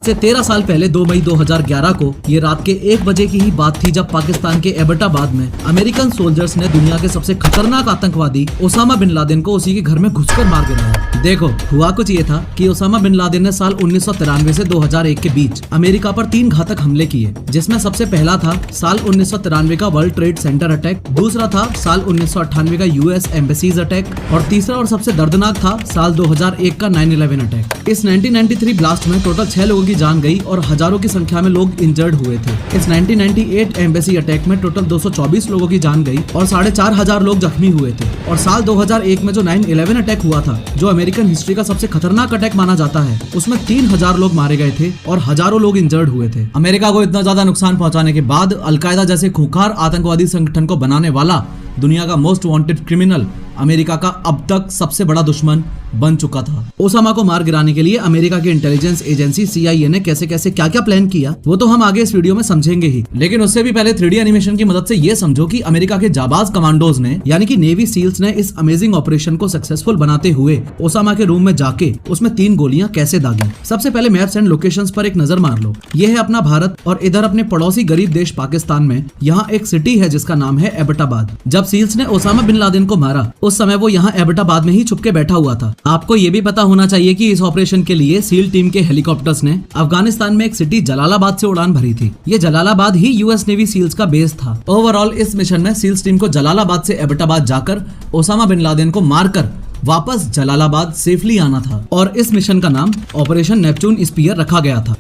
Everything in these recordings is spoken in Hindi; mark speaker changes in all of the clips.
Speaker 1: से 13 साल पहले 2 मई 2011 को ये रात के 1 बजे की ही बात थी जब पाकिस्तान के एबटाबाद में अमेरिकन सोल्जर्स ने दुनिया के सबसे खतरनाक आतंकवादी ओसामा बिन लादेन को उसी के घर में घुसकर मार गिराया। देखो, हुआ कुछ ये था कि ओसामा बिन लादेन ने साल 1993 से 2001 के बीच अमेरिका पर 3 घातक हमले किए, जिसमें सबसे पहला था साल 1993 का वर्ल्ड ट्रेड सेंटर अटैक, दूसरा था साल 1998 का यूएस एम्बेसीज अटैक और तीसरा और सबसे दर्दनाक था साल 2001 का 9/11 अटैक। इस 1993 ब्लास्ट में टोटल 6 लोगों की जान गई और हजारों की संख्या में लोग इंजर्ड हुए थे। इस 1998 एम्बेसी अटैक में टोटल 224 लोगों की जान गई और 4,500 लोग जख्मी हुए थे। और साल 2001 में जो 9/11 अटैक हुआ था, जो अमेरिकन हिस्ट्री का सबसे खतरनाक अटैक माना जाता है, उसमें 3,000 लोग मारे गए थे और हजारों लोग इंजर्ड हुए थे। अमेरिका को इतना ज्यादा नुकसान पहुंचाने के बाद अलकायदा जैसे खूंखार आतंकवादी संगठन को बनाने वाला दुनिया का मोस्ट वांटेड क्रिमिनल अमेरिका का अब तक सबसे बड़ा दुश्मन बन चुका था। ओसामा को मार गिराने के लिए अमेरिका की इंटेलिजेंस एजेंसी CIA ने कैसे कैसे क्या क्या प्लान किया, वो तो हम आगे इस वीडियो में समझेंगे ही। लेकिन उससे भी पहले 3D एनिमेशन की मदद से ये समझो कि अमेरिका के जाबाज कमांडोज ने यानी कि नेवी सील्स ने इस अमेजिंग ऑपरेशन को सक्सेसफुल बनाते हुए ओसामा के रूम में जाके उसमें 3 गोलियां कैसे दागी। सबसे पहले मैप्स एंड लोकेशंस पर एक नजर मार लो। ये है अपना भारत और इधर अपने पड़ोसी गरीब देश पाकिस्तान में यहाँ एक सिटी है जिसका नाम है एबटाबाद। जब सील्स ने ओसामा बिन लादेन को मारा उस समय वो यहाँ एबटाबाद में ही छुप के बैठा हुआ था। आपको ये भी पता होना चाहिए कि इस ऑपरेशन के लिए सील टीम के हेलीकॉप्टर्स ने अफगानिस्तान में एक सिटी जलालाबाद से उड़ान भरी थी। ये जलालाबाद ही यूएस नेवी सील्स का बेस था। ओवरऑल इस मिशन में सील्स टीम को जलालाबाद से एबटाबाद जाकर ओसामा बिन लादेन को मारकर वापस जलालाबाद सेफली आना था और इस मिशन का नाम ऑपरेशन नेपच्यून स्पीयर रखा गया था।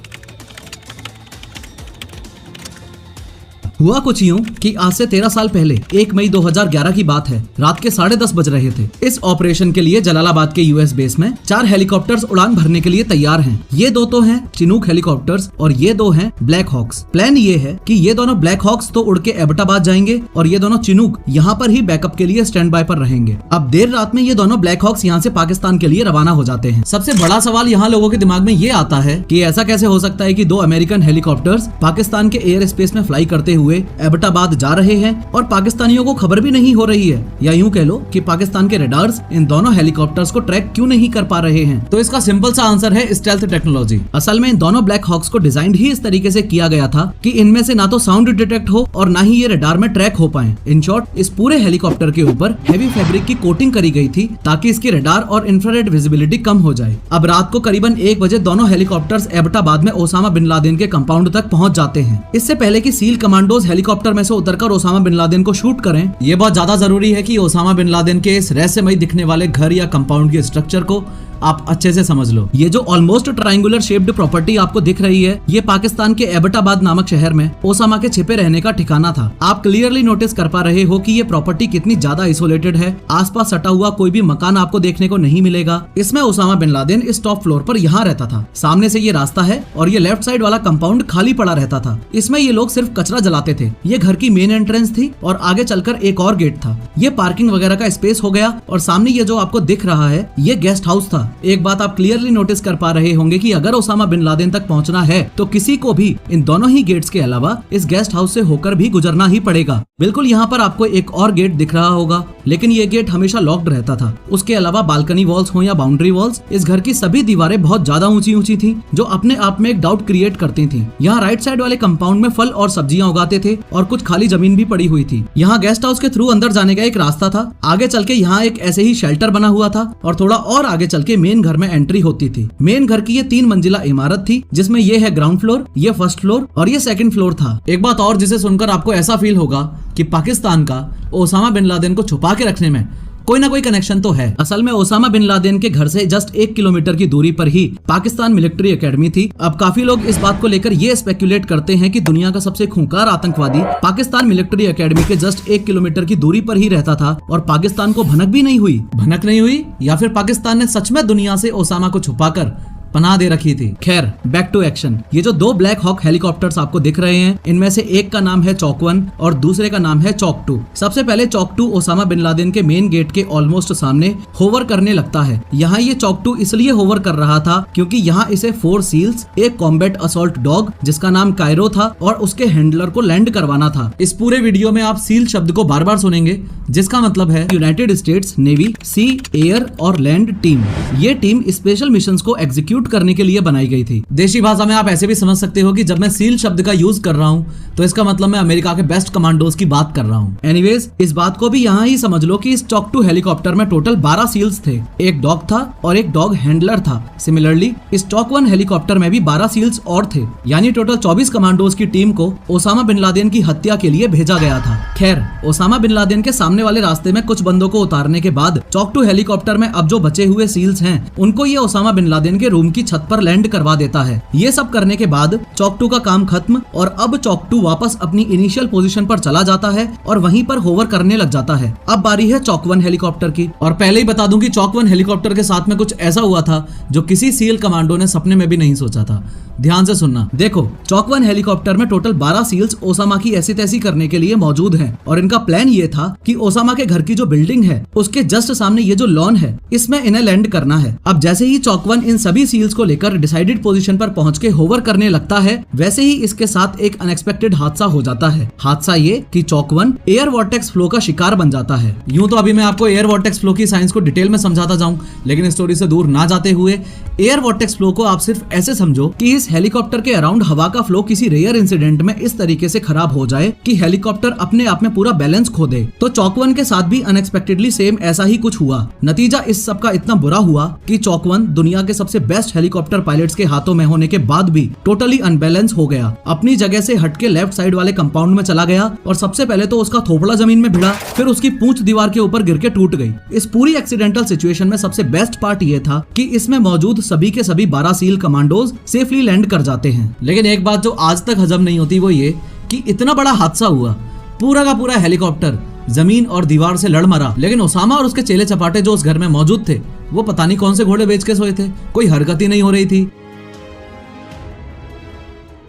Speaker 1: हुआ कुछ यूं कि आज से 13 साल पहले 1 मई 2011 की बात है। रात के 10:30 बज रहे थे। इस ऑपरेशन के लिए जलालाबाद के यूएस बेस में 4 हेलीकॉप्टर्स उड़ान भरने के लिए तैयार हैं। ये 2 तो हैं चिनूक हेलीकॉप्टर्स और ये 2 हैं ब्लैक हॉक्स। प्लान ये है कि ये दोनों ब्लैक हॉक्स तो उड़ के एबटाबाद जाएंगे और ये दोनों चिनूक यहाँ पर ही बैकअप के लिए स्टैंड बाय पर रहेंगे। अब देर रात में ये दोनों ब्लैक हॉक्स यहाँ से पाकिस्तान के लिए रवाना हो जाते हैं। सबसे बड़ा सवाल यहाँ लोगों के दिमाग में ये आता है कि ऐसा कैसे हो सकता है कि 2 अमेरिकन हेलीकॉप्टर्स पाकिस्तान के एयर स्पेस में फ्लाई करते हुए एबटाबाद जा रहे हैं और पाकिस्तानियों को खबर भी नहीं हो रही है, या यूं कह लो कि पाकिस्तान के रडार्स इन दोनों हेलीकॉप्टर्स को ट्रैक क्यों नहीं कर पा रहे हैं। तो इसका सिंपल सा आंसर है स्टेल्थ टेक्नोलॉजी। असल में इन दोनों ब्लैक हॉक्स को डिजाइन ही इस तरीके से किया गया था कि इनमें से ना तो साउंड डिटेक्ट हो और ना ही ये रडार में ट्रैक हो पाए। इन शॉर्ट, इस पूरे हेलीकॉप्टर के ऊपर हेवी फैब्रिक की कोटिंग करी गई थी ताकि इसकी रडार और इंफ्रारेड विजिबिलिटी कम हो जाए। अब रात को करीबन 1 बजे दोनों हेलीकॉप्टर्स एबटाबाद में ओसामा बिन लादेन के कंपाउंड तक पहुंच जाते हैं। इससे पहले कि सील कमांडोज हेलीकॉप्टर में से उतरकर ओसामा बिन लादेन को शूट करें, ये बहुत ज्यादा जरूरी है कि ओसामा बिन लादेन के इस रहस्यमय दिखने वाले घर या कंपाउंड के स्ट्रक्चर को आप अच्छे से समझ लो। ये जो ऑलमोस्ट ट्रायंगुलर शेप्ड प्रॉपर्टी आपको दिख रही है, ये पाकिस्तान के एबटाबाद नामक शहर में ओसामा के छिपे रहने का ठिकाना था। आप क्लियरली नोटिस कर पा रहे हो कि ये प्रॉपर्टी कितनी ज्यादा आइसोलेटेड है। आसपास सटा हुआ कोई भी मकान आपको देखने को नहीं मिलेगा। इसमें ओसामा बिन लादेन इस टॉप फ्लोर पर यहाँ रहता था। सामने से ये रास्ता है और ये लेफ्ट साइड वाला कंपाउंड खाली पड़ा रहता था। इसमें ये लोग सिर्फ कचरा जलाते थे। ये घर की मेन एंट्रेंस थी और आगे चलकर एक और गेट था। ये पार्किंग वगैरह का स्पेस हो गया और सामने ये जो आपको दिख रहा है, ये गेस्ट हाउस था। एक बात आप क्लियरली नोटिस कर पा रहे होंगे कि अगर ओसामा बिन लादेन तक पहुंचना है तो किसी को भी इन दोनों ही गेट्स के अलावा इस गेस्ट हाउस से होकर भी गुजरना ही पड़ेगा। बिल्कुल यहाँ पर आपको एक और गेट दिख रहा होगा, लेकिन ये गेट हमेशा लॉक्ड रहता था। उसके अलावा बालकनी वॉल्स हो या बाउंड्री वॉल्स, इस घर की सभी दीवारें बहुत ज्यादा ऊंची ऊंची थी, जो अपने आप में एक डाउट क्रिएट करती थी। यहाँ राइट साइड वाले कंपाउंड में फल और सब्जियां उगाते थे और कुछ खाली जमीन भी पड़ी हुई थी। यहाँ गेस्ट हाउस के थ्रू अंदर जाने का एक रास्ता था। आगे चल के यहाँ एक ऐसे ही शेल्टर बना हुआ था और थोड़ा और आगे चल के मेन घर में एंट्री होती थी। मेन घर की ये 3 मंजिला इमारत थी, जिसमें ये है ग्राउंड फ्लोर, ये फर्स्ट फ्लोर और ये सेकंड फ्लोर था। एक बात और जिसे सुनकर आपको ऐसा फील होगा कि पाकिस्तान का ओसामा बिन लादेन को छुपा के रखने में कोई ना कोई कनेक्शन तो है। असल में ओसामा बिन लादेन के घर से जस्ट 1 किलोमीटर की दूरी पर ही पाकिस्तान मिलिट्री एकेडमी थी। अब काफी लोग इस बात को लेकर ये स्पेक्युलेट करते हैं कि दुनिया का सबसे खूंखार आतंकवादी पाकिस्तान मिलिट्री एकेडमी के जस्ट 1 किलोमीटर की दूरी पर ही रहता था और पाकिस्तान को भनक नहीं हुई या फिर पाकिस्तान ने सच में दुनिया से ओसामा को छुपाकर पनाह दे रखी थी। खैर, बैक टू एक्शन। ये जो 2 ब्लैक हॉक हेलीकॉप्टर्स आपको दिख रहे हैं, इनमें से एक का नाम है चॉक 1 और दूसरे का नाम है चॉक 2। सबसे पहले चॉक 2 ओसामा बिन लादेन के मेन गेट के ऑलमोस्ट सामने होवर करने लगता है। यहाँ ये चॉक 2 इसलिए होवर कर रहा था क्योंकि यहाँ इसे 4 सील्स, एक कॉम्बैट असॉल्ट डॉग जिसका नाम कायरो था और उसके हैंडलर को लैंड करवाना था। इस पूरे वीडियो में आप सील शब्द को बार बार सुनेंगे, जिसका मतलब है यूनाइटेड स्टेट्स नेवी सी, एयर और लैंड टीम। ये टीम स्पेशल मिशंस को एग्जीक्यूट एग्जीक्यूट करने के लिए बनाई गई थी। देशी भाषा में आप ऐसे भी समझ सकते हो कि जब मैं सील शब्द का यूज कर रहा हूँ तो इसका मतलब मैं अमेरिका के बेस्ट कमांडोज की बात कर रहा हूँ। एनीवेज, इस बात को भी यहाँ ही समझ लो कि इस चॉक 2 हेलीकॉप्टर में टोटल 12 सील्स थे, एक डॉग था और एक डॉग हैंडलर था। सिमिलरली इस चॉक 1 हेलीकॉप्टर में भी 12 सील्स और थे, यानी टोटल 24 कमांडोज की टीम को ओसामा बिन लादेन की हत्या के लिए भेजा गया था। खैर, ओसामा बिन लादेन के सामने वाले रास्ते में कुछ बंदों को उतारने के बाद चॉक 2 हेलीकॉप्टर में अब जो बचे हुए सील्स हैं उनको ये ओसामा बिन लादेन के रूम की छत पर लैंड करवा देता है। ये सब करने के बाद चॉक 2 का काम खत्म और अब चॉक 2 वापस अपनी इनिशियल पोजीशन पर चला जाता है और वहीं पर होवर करने लग जाता है। अब बारी है चॉक 1 हेलीकॉप्टर की। और पहले ही बता दूं कि चॉक 1 हेलीकॉप्टर के साथ में कुछ ऐसा हुआ था जो किसी सील कमांडो ने सपने में भी नहीं सोचा था। ध्यान से सुनना। देखो, चॉक 1 हेलीकॉप्टर में टोटल 12 सील्स ओसामा की ऐसी तैसी करने के लिए मौजूद हैं और इनका प्लान ये था कि ओसामा के घर की जो बिल्डिंग है उसके जस्ट सामने ये जो लॉन है इसमें इन्हें लैंड करना है। अब जैसे ही चॉक 1 इन सभी सील्स को लेकर डिसाइडेड पोजीशन पर पहुंच के होवर करने लगता है, वैसे ही इसके साथ एक अनएक्सपेक्टेड हादसा हो जाता है। हादसा ये कि चॉक 1 एयर वॉर्टेक्स फ्लो का शिकार बन जाता है। यूं तो अभी मैं आपको एयर वॉर्टेक्स फ्लो की साइंस को डिटेल में समझाता जाऊं, लेकिन स्टोरी से दूर ना जाते हुए एयर वॉर्टेक्स फ्लो को आप सिर्फ ऐसे समझो कि इस हेलीकॉप्टर के अराउंड हवा का फ्लो किसी रेयर इंसिडेंट में इस तरीके से खराब हो जाए कि हेलीकॉप्टर अपने आप में पूरा बैलेंस खो दे। तो चॉक 1 के साथ भी अनएक्सपेक्टेडली सेम ऐसा ही कुछ हुआ। नतीजा इस सब का इतना बुरा हुआ कि चॉक 1 दुनिया के सबसे बेस्ट हेलीकॉप्टर पायलट्स के हाथों में होने के बाद भी टोटली अनबैलेंस हो गया। अपनी जगह से हटके लेफ्ट साइड वाले कंपाउंड में चला गया और सबसे पहले तो उसका थोपड़ा जमीन में भिड़ा, फिर उसकी पूंछ दीवार के ऊपर गिर के टूट गई। इस पूरी एक्सीडेंटल सिचुएशन में सबसे बेस्ट पार्ट ये था कि इसमें मौजूद सभी के सभी 12 सील कमांडोज सेफली लैंड कर जाते हैं। लेकिन एक बात जो आज तक हजम नहीं होती वो ये कि इतना बड़ा हादसा हुआ, पूरा का पूरा हेलीकॉप्टर जमीन और दीवार से लड़ मरा, लेकिन ओसामा और उसके चेले चपाटे जो उस घर में मौजूद थे वो पता नहीं कौन से घोड़े बेच के सोए थे, कोई हरकत ही नहीं हो रही थी।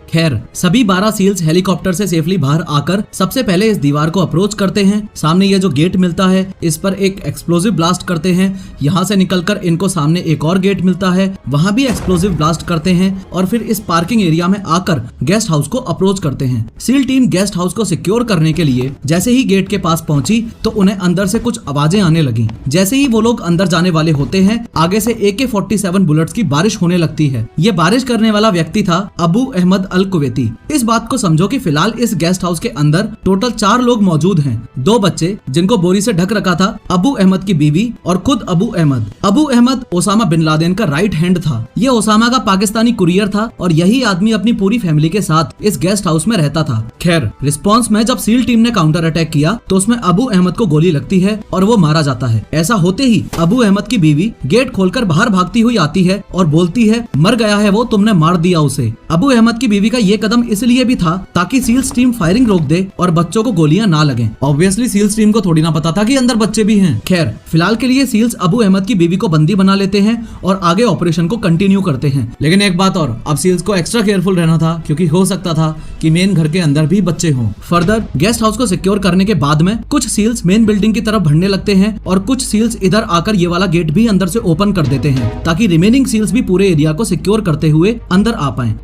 Speaker 1: खैर, सभी 12 सील्स हेलीकॉप्टर से सेफली बाहर आकर सबसे पहले इस दीवार को अप्रोच करते हैं। सामने ये जो गेट मिलता है इस पर एक एक्सप्लोसिव ब्लास्ट करते हैं। यहाँ से निकलकर इनको सामने एक और गेट मिलता है, वहां भी एक्सप्लोसिव ब्लास्ट करते हैं और फिर इस पार्किंग एरिया में आकर गेस्ट हाउस को अप्रोच करते हैं। सील टीम गेस्ट हाउस को सिक्योर करने के लिए जैसे ही गेट के पास पहुंची तो उन्हें अंदर से कुछ आवाजें आने लगी। जैसे ही वो लोग अंदर जाने वाले होते हैं, आगे से AK-47 बुलेट्स की बारिश होने लगती है। ये बारिश करने वाला व्यक्ति था अबू अहमद अल कुवैती। इस बात को समझो कि फिलहाल इस गेस्ट हाउस के अंदर टोटल 4 लोग मौजूद हैं। 2 बच्चे जिनको बोरी से ढक रखा था, अबू अहमद की बीवी और खुद Abu Ahmed. Abu Ahmed Osama bin Laden का राइट हैंड था। ये ओसामा का पाकिस्तानी कुरियर था और यही आदमी अपनी पूरी फैमिली के साथ इस गेस्ट हाउस में रहता था। खैर, रिस्पॉन्स में जब सील टीम ने काउंटर अटैक किया तो उसमें अबू अहमद को गोली लगती है और वो मारा जाता है। ऐसा होते ही अबू अहमद की बीवी गेट खोलकर बाहर भागती हुई आती है और बोलती है, मर गया है वो, तुमने मार दिया उसे। अबू अहमद की बीवी का ये कदम इसलिए भी था ताकि सील्स टीम फायरिंग रोक दे और बच्चों को गोलियां ना लगें। ऑब्वियसली सील्स टीम को थोड़ी ना पता था कि अंदर बच्चे भी हैं। खैर, फिलहाल के लिए सील्स अबू अहमद की बीवी को बंदी बना लेते हैं और आगे ऑपरेशन को कंटिन्यू करते हैं। लेकिन एक बात और, अब सील्स को एक्स्ट्रा केयरफुल रहना था क्योंकि हो सकता था कि मेन घर के अंदर भी बच्चे हों। फर्दर गेस्ट हाउस को सिक्योर करने के बाद में कुछ सील्स मेन बिल्डिंग की तरफ बढ़ने लगते हैं और कुछ सील्स इधर आकर ये वाला गेट भी अंदर से ओपन कर देते हैं ताकि रिमेनिंग सील्स भी पूरे एरिया को सिक्योर करते हुए अंदर आ पाएं।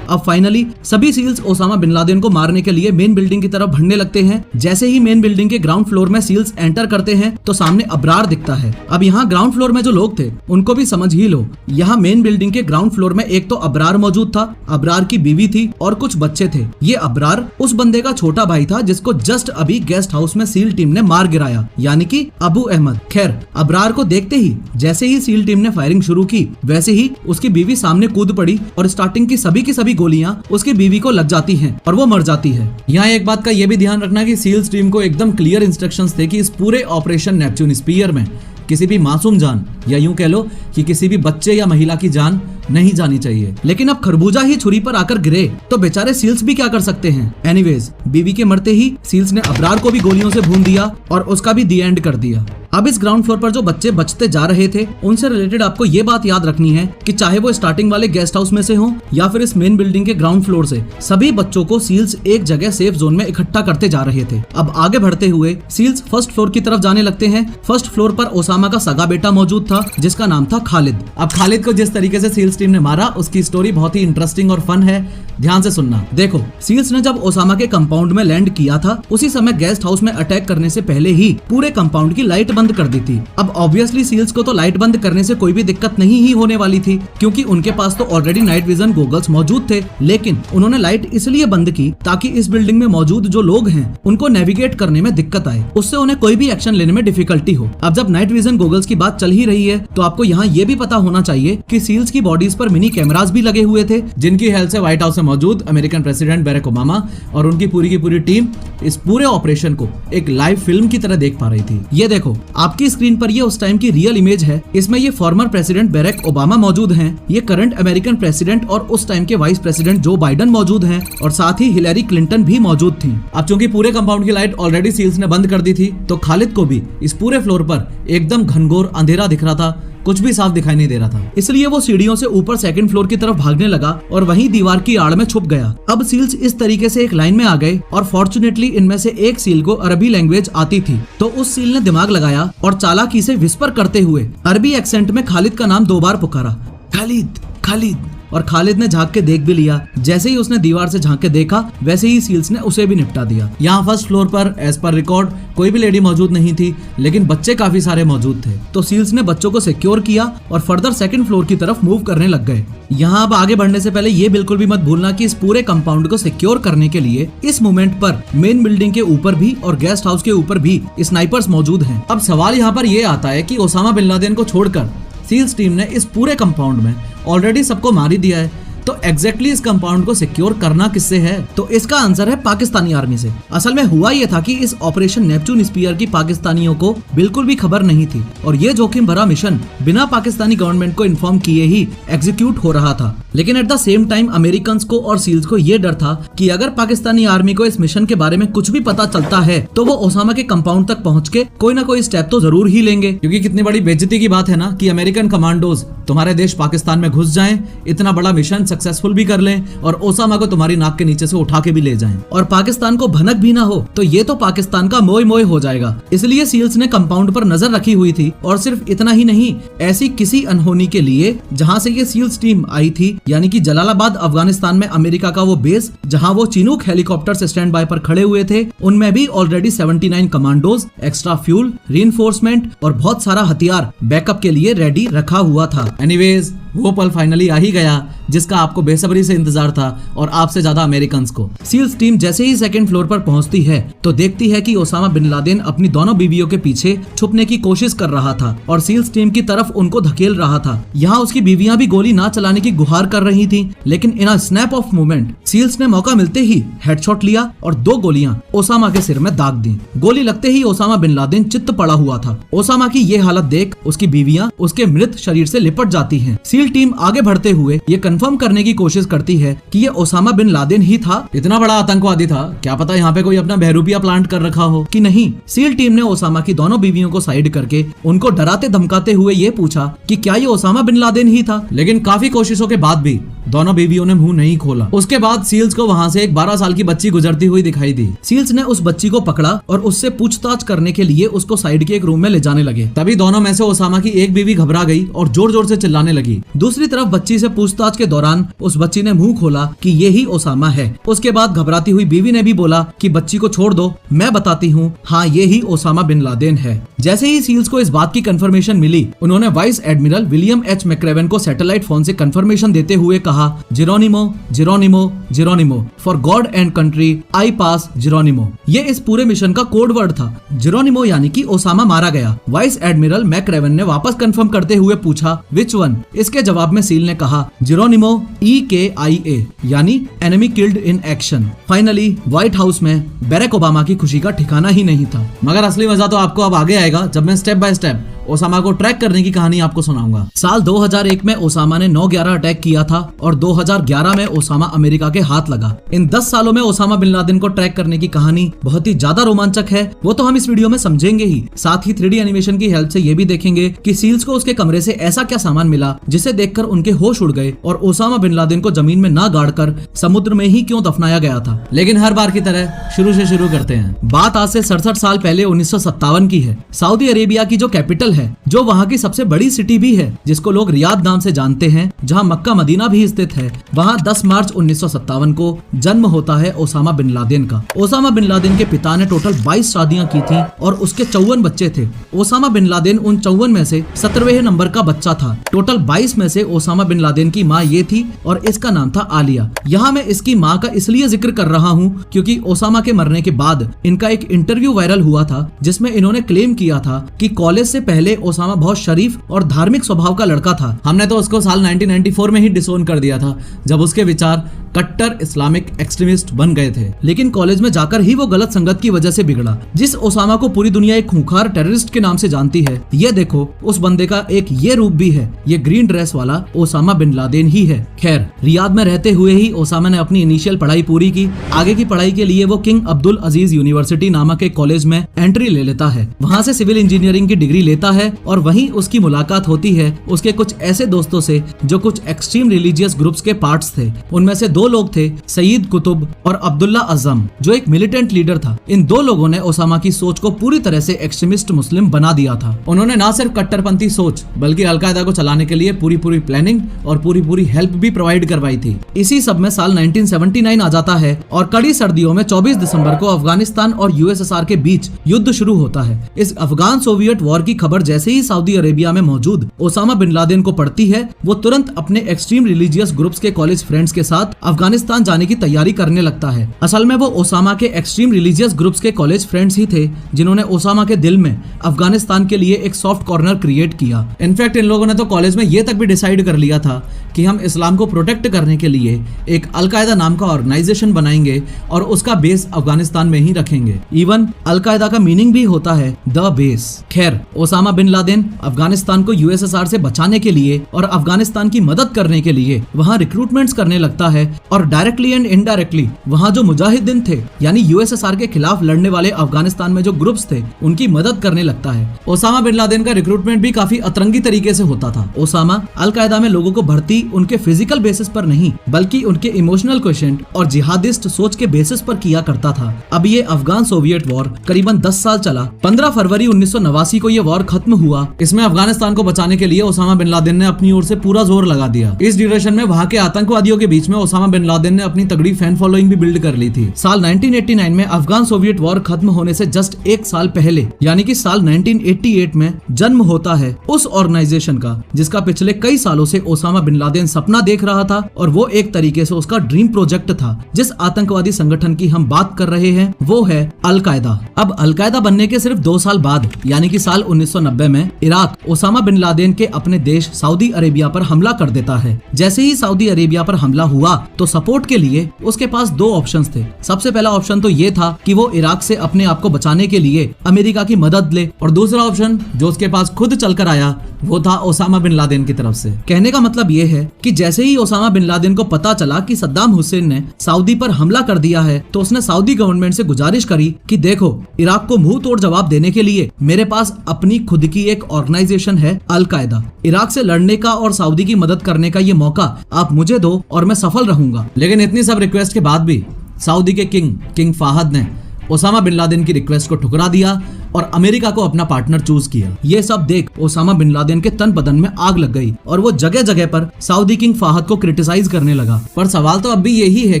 Speaker 1: अब फाइनली सभी सील्स ओसामा बिन लादेन को मारने के लिए मेन बिल्डिंग की तरफ बढ़ने लगते हैं। जैसे ही मेन बिल्डिंग के ग्राउंड फ्लोर में सील्स एंटर करते हैं तो सामने अबरार दिखता है। अब यहाँ ग्राउंड फ्लोर में जो लोग थे उनको भी समझ ही लो। यहाँ मेन बिल्डिंग के ग्राउंड फ्लोर में एक तो अबरार मौजूद था, अबरार की बीवी थी और कुछ बच्चे थे। ये अबरार उस बंदे का छोटा भाई था जिसको जस्ट अभी गेस्ट हाउस में सील टीम ने मार गिराया, यानी कि अबू अहमद। खैर, अबरार को देखते ही जैसे ही सील टीम ने फायरिंग शुरू की वैसे ही उसकी बीवी सामने कूद पड़ी और स्टार्टिंग की सभी गोलियां उसकी बीवी को लग जाती हैं और वो मर जाती है। यहाँ एक बात का ये भी ध्यान रखना कि सील्स टीम को एकदम क्लियर इंस्ट्रक्शंस थे कि इस पूरे ऑपरेशन नेपच्यून स्पीयर में किसी भी मासूम जान या यूं कह लो कि किसी भी बच्चे या महिला की जान नहीं जानी चाहिए। लेकिन अब खरबूजा ही छुरी पर आकर गिरे तो बेचारे सील्स भी क्या कर सकते हैं। एनीवेज, बीवी के मरते ही सील्स ने अबरार को भी गोलियों से भून दिया और उसका भी दी एंड कर दिया। अब इस ग्राउंड फ्लोर पर जो बच्चे बचते जा रहे थे उनसे रिलेटेड आपको ये बात याद रखनी है कि चाहे वो स्टार्टिंग वाले गेस्ट हाउस में से हो या फिर इस मेन बिल्डिंग के ग्राउंड फ्लोर से, सभी बच्चों को सील्स एक जगह सेफ जोन में इकट्ठा करते जा रहे थे। अब आगे बढ़ते हुए सील्स फर्स्ट फ्लोर की तरफ जाने लगते हैं। फर्स्ट फ्लोर पर ओसामा का सगा बेटा मौजूद था जिसका नाम था खालिद। अब खालिद को जिस तरीके से सील्स सील्स टीम ने मारा उसकी स्टोरी बहुत ही इंटरेस्टिंग और फन है, ध्यान से सुनना। देखो, सील्स ने जब ओसामा के कंपाउंड में लैंड किया था उसी समय गेस्ट हाउस में अटैक करने से पहले ही पूरे कंपाउंड की लाइट बंद कर दी थी। अब ऑब्वियसली सील्स को तो लाइट बंद करने से कोई भी दिक्कत नहीं ही होने वाली थी, क्योंकि उनके पास तो ऑलरेडी नाइट विजन गॉगल्स मौजूद थे। लेकिन उन्होंने लाइट इसलिए बंद की ताकि इस बिल्डिंग में मौजूद जो लोग हैं उनको नेविगेट करने में दिक्कत आए, उससे उन्हें कोई भी एक्शन लेने में डिफिकल्टी हो। अब जब नाइट विजन गॉगल्स की बात चल ही रही है तो आपको यहाँ ये भी पता होना चाहिए कि सील्स की बॉडीज पर मिनी कैमरास भी लगे हुए थे, जिनकी हेल्प से व्हाइट हाउस में मौजूद अमेरिकन प्रेसिडेंट बैरक ओबामा और उनकी पूरी की पूरी टीम इस पूरे ऑपरेशन को एक लाइव फिल्म की तरह देख पा रही थी। ये देखो, आपकी स्क्रीन पर ये उस टाइम की रियल इमेज है। इसमें ये फॉर्मर प्रेसिडेंट बैरक ओबामा मौजूद हैं, ये करंट अमेरिकन प्रेसिडेंट और उस टाइम के वाइस प्रेसिडेंट जो बाइडन मौजूद हैं, और साथ ही हिलेरी क्लिंटन भी मौजूद थी। अब चूंकि पूरे कंपाउंड की लाइट ऑलरेडी सील्स ने बंद कर दी थी, तो खालिद को भी इस पूरे फ्लोर पर एकदम घनघोर अंधेरा दिख रहा था, कुछ भी साफ दिखाई नहीं दे रहा था। इसलिए वो सीढ़ियों से ऊपर सेकंड फ्लोर की तरफ भागने लगा और वहीं दीवार की आड़ में छुप गया। अब सील्स इस तरीके से एक लाइन में आ गए और फॉर्चुनेटली इनमें से एक सील को अरबी लैंग्वेज आती थी, तो उस सील ने दिमाग लगाया और चालाकी से विस्पर करते हुए अरबी एक्सेंट में खालिद का नाम 2 बार पुकारा, खालिद खालिद। और खालिद ने झांक के देख भी लिया। जैसे ही उसने दीवार से झांक के देखा वैसे ही सील्स ने उसे भी निपटा दिया। यहाँ फर्स्ट फ्लोर पर एज पर रिकॉर्ड कोई भी लेडी मौजूद नहीं थी, लेकिन बच्चे काफी सारे मौजूद थे, तो सील्स ने बच्चों को सिक्योर किया और फर्दर सेकंड फ्लोर की तरफ मूव करने लग गए। यहाँ अब आगे बढ़ने से पहले ये बिल्कुल भी मत भूलना कि इस पूरे कंपाउंड को सिक्योर करने के लिए इस मोमेंट पर मेन बिल्डिंग के ऊपर भी और गेस्ट हाउस के ऊपर भी स्नाइपर्स मौजूद हैं। अब सवाल यहाँ पर यह आता है कि ओसामा बिन लादेन को छोड़कर सील्स टीम ने इस पूरे कंपाउंड में ऑलरेडी सबको मार ही दिया है, तो एग्जैक्टली इस कंपाउंड को सिक्योर करना किससे है? तो इसका आंसर है पाकिस्तानी आर्मी से। असल में हुआ यह था कि इस ऑपरेशन नेपच्यून स्पीयर की पाकिस्तानियों को बिल्कुल भी खबर नहीं थी और ये जोखिम भरा मिशन बिना पाकिस्तानी गवर्नमेंट को इन्फॉर्म किए ही एग्जीक्यूट हो रहा था। लेकिन at the same time Americans को और सील्स को ये डर था कि अगर पाकिस्तानी आर्मी को इस मिशन के बारे में कुछ भी पता चलता है तो वो ओसामा के कंपाउंड तक पहुंच के कोई ना कोई स्टेप तो जरूर ही लेंगे, क्योंकि कितनी बड़ी बेइज्जती की बात है ना कि अमेरिकन कमांडोज तुम्हारे देश पाकिस्तान में घुस जाएं, इतना बड़ा मिशन सक्सेसफुल भी कर लें और ओसामा को तुम्हारी नाक के नीचे से उठा के भी ले जाएं, और पाकिस्तान को भनक भी ना हो तो ये तो पाकिस्तान का मोय मोय हो जाएगा। इसलिए सील्स ने कंपाउंड पर नजर रखी हुई थी। और सिर्फ इतना ही नहीं, ऐसी किसी अनहोनी के लिए जहां से ये सील्स टीम आई थी, यानी कि जलालाबाद अफगानिस्तान में अमेरिका का वो बेस जहां वो चिनूक हेलीकॉप्टर स्टैंड बाय पर खड़े हुए थे, उनमें भी already 79 commandos, extra fuel, reinforcement और बहुत सारा हथियार बैकअप के लिए रेडी रखा हुआ था। एनीवेज, वो पल फाइनली आ ही गया जिसका आपको बेसब्री से इंतजार था और आपसे ज्यादा अमेरिकन्स को। सील्स टीम जैसे ही सेकंड फ्लोर पर पहुंचती है तो देखती है कि ओसामा बिन लादेन अपनी दोनों बीवियों के पीछे छुपने की कोशिश कर रहा था और सील्स टीम की तरफ उनको धकेल रहा था। यहाँ उसकी बीवियां भी गोली ना चलाने की गुहार कर रही थी, लेकिन in a snap of moment seals ने मौका मिलते ही हेडशॉट लिया और 2 गोलियां ओसामा के सिर में दाग दी। गोली लगते ही ओसामा बिन लादेन चित्त पड़ा हुआ था। ओसामा की ये हालत देख उसकी बीवियां उसके मृत शरीर से लिपट जाती हैं। सील टीम आगे बढ़ते हुए ये कंफर्म करने की कोशिश करती है कि ये ओसामा बिन लादेन ही था। इतना बड़ा आतंकवादी था, क्या पता यहाँ पे कोई अपना बहरूपिया प्लांट कर रखा हो कि नहीं। सील टीम ने ओसामा की दोनों बीवियों को साइड करके उनको डराते धमकाते हुए ये पूछा कि क्या ये ओसामा बिन लादेन ही था, लेकिन काफी कोशिशों के बाद भी दोनों बीवियों ने मुंह नहीं खोला। उसके बाद सील्स को वहाँ से एक 12 साल की बच्ची गुजरती हुई दिखाई दी। सील्स ने उस बच्ची को पकड़ा और उससे पूछताछ करने के लिए उसको साइड के एक रूम में ले जाने लगे। तभी दोनों में से ओसामा की एक बीवी घबरा गई और जोर जोर से चिल्लाने लगी। दूसरी तरफ बच्ची से पूछताछ के दौरान उस बच्ची ने मुंह खोला कि ये ही ओसामा है। उसके बाद घबराती हुई बीवी ने भी बोला कि बच्ची को छोड़ दो, मैं बताती हूँ, हाँ ये ही ओसामा बिन लादेन है। जैसे ही सील्स को इस बात की कंफर्मेशन मिली, उन्होंने vice admiral William H McRaven को सैटेलाइट फोन से कंफर्मेशन देते हुए कहा, Geronimo Geronimo Geronimo, for God and country I pass Geronimo. ये इस पूरे मिशन का कोड वर्ड था। जेरोनिमो यानी कि ओसामा मारा गया। वाइस एडमिरल मैक्रेवन ने वापस कंफर्म करते हुए पूछा, विच वन? इसके जवाब में सील ने कहा, जेरोनिमो EKIA यानी enemy killed in action. Finally white house में बैरक ओबामा की खुशी का ठिकाना ही नहीं था। मगर असली मजा तो आपको अब आगे आएगा जब मैं स्टेप बाय स्टेप ओसामा को ट्रैक करने की कहानी आपको सुनाऊंगा। साल 2001 में ओसामा ने 9/11 अटैक किया था और 2011 में ओसामा अमेरिका के हाथ लगा। इन 10 सालों में ओसामा बिन लादेन को ट्रैक करने की कहानी बहुत ही ज्यादा रोमांचक है, वो तो हम इस वीडियो में समझेंगे ही। साथ ही 3D एनिमेशन की हेल्प से ये भी देखेंगे कि सील्स को उसके कमरे से ऐसा क्या सामान मिला जिसे देखकर उनके होश उड़ गए और ओसामा बिन लादेन को जमीन में ना गाड़कर समुद्र में ही क्यों दफनाया गया था। लेकिन हर बार की तरह शुरू से शुरू करते हैं। बात आज से 67 साल पहले 1957 की है। सऊदी अरेबिया की जो कैपिटल है है, जो वहाँ की सबसे बड़ी सिटी भी है, जिसको लोग रियाद नाम से जानते हैं, जहाँ मक्का मदीना भी स्थित है। वहाँ 10 मार्च 1957 को जन्म होता है ओसामा बिन लादेन का। ओसामा बिन लादेन के पिता ने टोटल 22 शादियां की थी और उसके 54 बच्चे थे। ओसामा बिन लादेन उन 54 में से 17वें नंबर का बच्चा था। टोटल 22 में से ओसामा बिन लादेन की माँ ये थी और इसका नाम था आलिया। यहाँ मैं इसकी माँ का इसलिए जिक्र कर रहा हूँ क्योंकि ओसामा के मरने के बाद इनका एक इंटरव्यू वायरल हुआ था, जिसमें इन्होंने क्लेम किया था कि कॉलेज से पहले ओसामा बहुत शरीफ और धार्मिक स्वभाव का लड़का था। हमने तो उसको साल 1994 में ही डिसोन कर दिया था, जब उसके विचार कट्टर इस्लामिक एक्सट्रीमिस्ट बन गए थे। लेकिन कॉलेज में जाकर ही वो गलत संगत की वजह से बिगड़ा। जिस ओसामा को पूरी दुनिया एक खूंखार टेररिस्ट के नाम से जानती है, ये देखो उस बंदे का एक ये रूप भी है। ये ग्रीन ड्रेस वाला ओसामा बिन लादेन ही है। खैर, रियाद में रहते हुए ही ओसामा ने अपनी इनिशियल पढ़ाई पूरी की। आगे की पढ़ाई के लिए वो किंग अब्दुल अजीज यूनिवर्सिटी नामक एक कॉलेज में एंट्री ले लेता है। वहाँ से सिविल इंजीनियरिंग की डिग्री लेता है और वहीं उसकी मुलाकात होती है उसके कुछ ऐसे दोस्तों से जो कुछ एक्सट्रीम रिलीजियस ग्रुप्स के पार्ट्स थे। उनमें से 2 लोग थे, सईद कुतुब और अब्दुल्ला आजम, जो एक मिलिटेंट लीडर था। इन 2 लोगों ने ओसामा की सोच को पूरी तरह से एक्सट्रीमिस्ट मुस्लिम बना दिया था। उन्होंने ना सिर्फ कट्टरपंथी सोच बल्कि अलकायदा को चलाने के लिए पूरी प्लानिंग और पूरी हेल्प भी प्रोवाइड करवाई थी। इसी सब में साल 1979 आ जाता है और कड़ी सर्दियों में 24 दिसंबर को अफगानिस्तान और यूएसएसआर के बीच युद्ध शुरू होता है। इस अफगान सोवियत वॉर की खबर जैसे ही सऊदी अरेबिया में मौजूद ओसामा बिन लादेन को पड़ती है, वो तुरंत अपने एक्सट्रीम रिलीजियस ग्रुप्स के कॉलेज फ्रेंड्स के साथ अफगानिस्तान जाने की तैयारी करने लगता है। असल में वो ओसामा के एक्सट्रीम रिलीजियस ग्रुप्स के कॉलेज फ्रेंड्स ही थे जिन्होंने ओसामा के दिल में अफगानिस्तान के लिए एक सॉफ्ट कॉर्नर क्रिएट किया। इनफैक्ट इन लोगों ने तो कॉलेज में ये तक भी डिसाइड कर लिया था कि हम इस्लाम को प्रोटेक्ट करने के लिए एक अलकायदा नाम का ऑर्गेनाइजेशन बनाएंगे और उसका बेस अफगानिस्तान में ही रखेंगे। इवन अलकायदा का मीनिंग भी होता है द बेस। खैर, ओसामा बिन लादेन अफगानिस्तान को यूएसएसआर से बचाने के लिए और अफगानिस्तान की मदद करने के लिए वहाँ रिक्रूटमेंट्स करने लगता है और डायरेक्टली एंड इनडायरेक्टली वहाँ जो मुजाहिदीन थे, यानी यूएसएसआर के खिलाफ लड़ने वाले अफगानिस्तान में जो ग्रुप्स थे, उनकी मदद करने लगता है। ओसामा बिन लादेन का रिक्रूटमेंट भी काफी अतरंगी तरीके से होता था। ओसामा अलकायदा में लोगों को भर्ती उनके फिजिकल बेसिस पर नहीं बल्कि उनके इमोशनल क्वेश्चन और जिहादिस्ट सोच के बेसिस पर किया करता था। अब ये अफगान सोवियत वॉर करीबन 10 साल चला। 15 फरवरी 1989 को ये वॉर खत्म हुआ। इसमें अफगानिस्तान को बचाने के लिए ओसामा बिन लादेन ने अपनी ओर से पूरा जोर लगा दिया। इस ड्यूरेशन में वहाँ के आतंकवादियों के बीच में ओसामा बिन लादेन ने अपनी तगड़ी फैन फॉलोइंग भी बिल्ड कर ली थी। साल 1989 में अफगान सोवियत वॉर खत्म होने से जस्ट 1 साल पहले, यानी कि साल 1988 में जन्म होता है उस ऑर्गेनाइजेशन का जिसका पिछले कई सालों से ओसामा बिन लादेन सपना देख रहा था, और वो एक तरीके से उसका ड्रीम प्रोजेक्ट था। जिस आतंकवादी संगठन की हम बात कर रहे हैं वो है अलकायदा। अब अलकायदा बनने के सिर्फ 2 साल बाद, यानी कि साल 1990 में इराक ओसामा बिन लादेन के अपने देश सऊदी अरेबिया पर हमला कर देता है। जैसे ही सऊदी अरेबिया पर हमला हुआ तो सपोर्ट के लिए उसके पास 2 ऑप्शंस थे। सबसे पहला ऑप्शन तो ये था कि वो इराक से अपने आप को बचाने के लिए अमेरिका की मदद ले, और दूसरा ऑप्शन जो उसके पास खुद चलकर आया वो था ओसामा बिन लादेन की तरफ से। कहने का मतलब ये है कि जैसे ही ओसामा बिन लादेन को पता चला कि सद्दाम हुसैन ने सऊदी पर हमला कर दिया है, तो उसने सऊदी गवर्नमेंट से गुजारिश करी कि देखो, इराक को मुंह तोड़ जवाब देने के लिए मेरे पास अपनी खुद की एक ऑर्गेनाइजेशन है अलकायदा। इराक से लड़ने का और सऊदी की मदद करने का ये मौका आप मुझे दो और मैं सफल रहूंगा। लेकिन इतनी सब रिक्वेस्ट के बाद भी सऊदी के किंग फाहद ने ओसामा बिन लादेन की रिक्वेस्ट को ठुकरा दिया और अमेरिका को अपना पार्टनर चूज किया। ये सब देख ओसामा बिन लादेन के तन बदन में आग लग गई और वो जगह जगह पर सऊदी किंग फाहद को क्रिटिसाइज करने लगा। पर सवाल तो अब भी यही है